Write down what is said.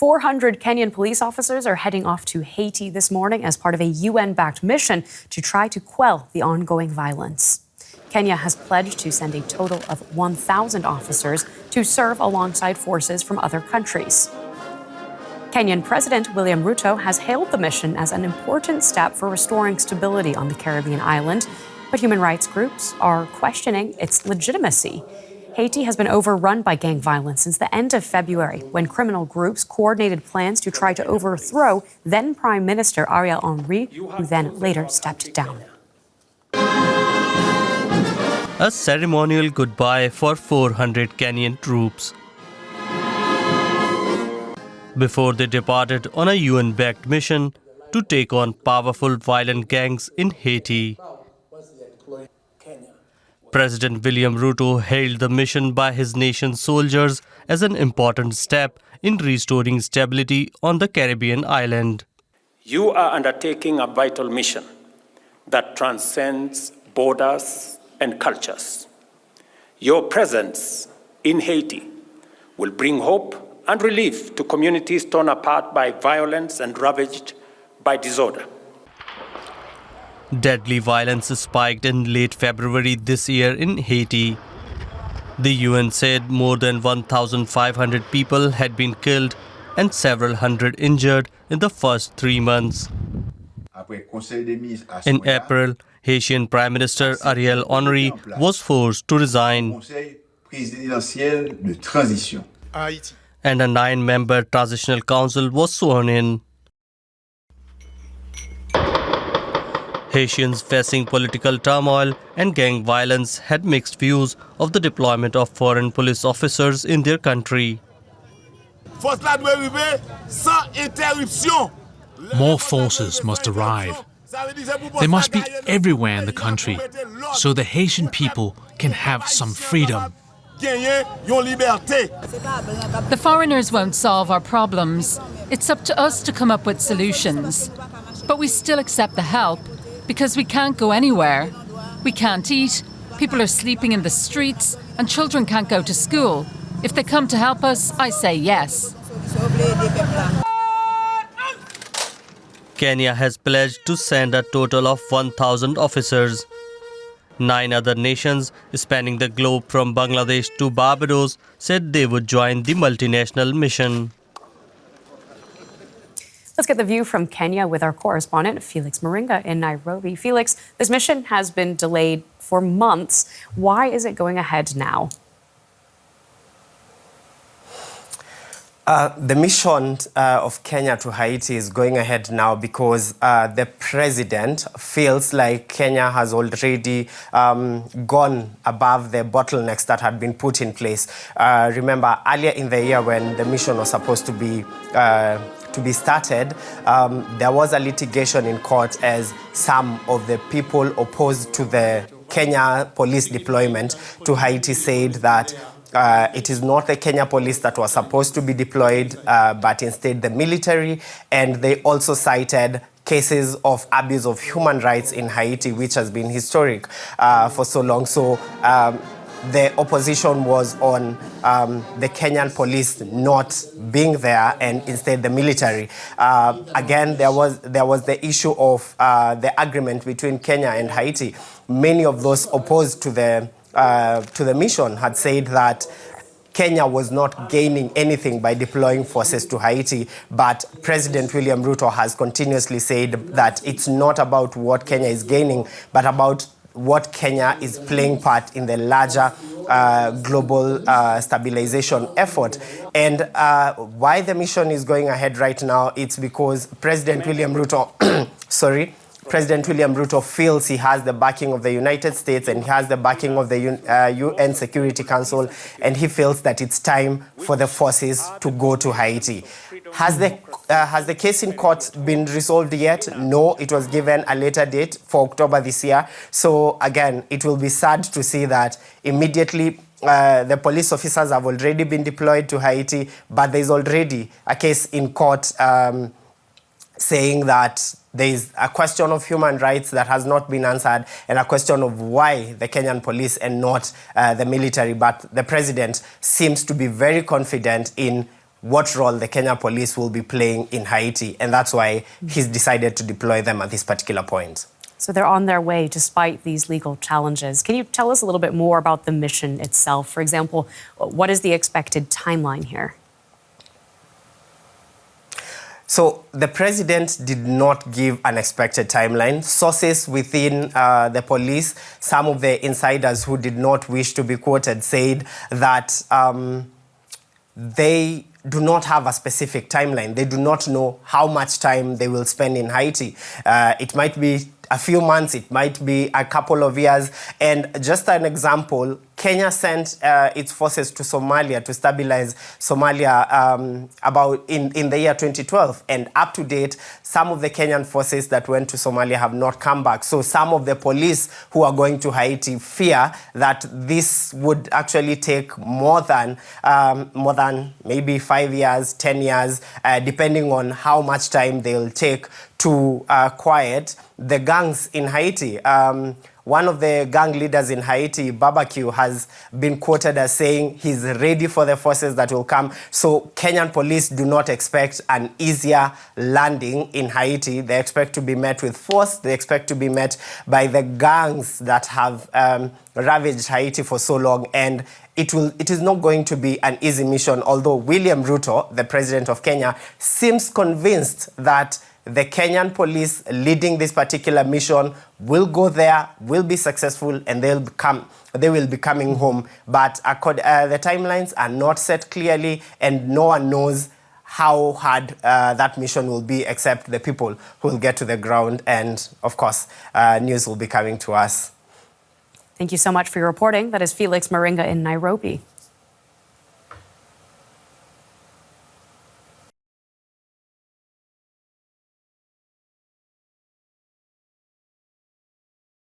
400 Kenyan police officers are heading off to Haiti this morning as part of a UN-backed mission to try to quell the ongoing violence. Kenya has pledged to send a total of 1,000 officers to serve alongside forces from other countries. Kenyan President William Ruto has hailed the mission as an important step for restoring stability on the Caribbean island, but human rights groups are questioning its legitimacy. Haiti has been overrun by gang violence since the end of February, when criminal groups coordinated plans to try to overthrow then Prime Minister Ariel Henry, who then later stepped down. A ceremonial goodbye for 400 Kenyan troops. Before they departed on a UN-backed mission to take on powerful violent gangs in Haiti. President William Ruto hailed the mission by his nation's soldiers as an important step in restoring stability on the Caribbean island. You are undertaking a vital mission that transcends borders and cultures. Your presence in Haiti will bring hope and relief to communities torn apart by violence and ravaged by disorder. Deadly violence spiked in late February this year in Haiti. The UN said more than 1,500 people had been killed and several hundred injured in the first 3 months. In April, Haitian Prime Minister Ariel Henry was forced to resign, and a 9-member transitional council was sworn in. Haitians facing political turmoil and gang violence had mixed views of the deployment of foreign police officers in their country. More forces must arrive. They must be everywhere in the country so the Haitian people can have some freedom. The foreigners won't solve our problems. It's up to us to come up with solutions. But we still accept the help because we can't go anywhere. We can't eat, people are sleeping in the streets, and children can't go to school. If they come to help us, I say yes. Kenya has pledged to send a total of 1,000 officers. 9 other nations, spanning the globe from Bangladesh to Barbados, said they would join the multinational mission. Let's get the view from Kenya with our correspondent, Felix Moringa in Nairobi. Felix, this mission has been delayed for months. Why is it going ahead now? The mission of Kenya to Haiti is going ahead now because the president feels like Kenya has already gone above the bottlenecks that had been put in place. Remember, earlier in the year when the mission was supposed to be started, there was a litigation in court as some of the people opposed to the Kenya police deployment to Haiti said that it is not the Kenya police that was supposed to be deployed, but instead the military. And they also cited cases of abuse of human rights in Haiti, which has been historic for so long. So the opposition was on the Kenyan police not being there and instead the military. Again, there was the issue of the agreement between Kenya and Haiti. Many of those opposed to the mission had said that Kenya was not gaining anything by deploying forces to Haiti, but President William Ruto has continuously said that it's not about what Kenya is gaining, but about what Kenya is playing part in the larger global stabilization effort. And why the mission is going ahead right now, it's because President William Ruto, President William Ruto feels he has the backing of the United States and he has the backing of the UN Security Council, and he feels that it's time for the forces to go to Haiti. Has the case in court been resolved yet? No, it was given a later date for October this year. So again, it will be sad to see that immediately the police officers have already been deployed to Haiti, but there's already a case in court saying that there is a question of human rights that has not been answered and a question of why the Kenyan police and not the military. But the president seems to be very confident in what role the Kenya police will be playing in Haiti, and that's why he's decided to deploy them at this particular point. So they're on their way despite these legal challenges. Can you tell us a little bit more about the mission itself? For example, what is the expected timeline here? So the president did not give an expected timeline. Sources within the police, some of the insiders who did not wish to be quoted, said that they do not have a specific timeline. They do not know how much time they will spend in Haiti. It might be a few months, it might be a couple of years. And just an example, Kenya sent its forces to Somalia to stabilize Somalia about in the year 2012. And up to date, some of the Kenyan forces that went to Somalia have not come back. So some of the police who are going to Haiti fear that this would actually take more than maybe 5 years, 10 years, depending on how much time they'll take to quiet the gangs in Haiti. One of the gang leaders in Haiti, Barbecue, has been quoted as saying he's ready for the forces that will come. So Kenyan police do not expect an easier landing in Haiti. They expect to be met with force. They expect to be met by the gangs that have ravaged Haiti for so long. And it is not going to be an easy mission, although William Ruto, the president of Kenya, seems convinced that the Kenyan police leading this particular mission will go there, will be successful, and they will be coming home. But the timelines are not set clearly, and no one knows how hard that mission will be except the people who will get to the ground. And of course, news will be coming to us. Thank you so much for your reporting. That is Felix Moringa in Nairobi.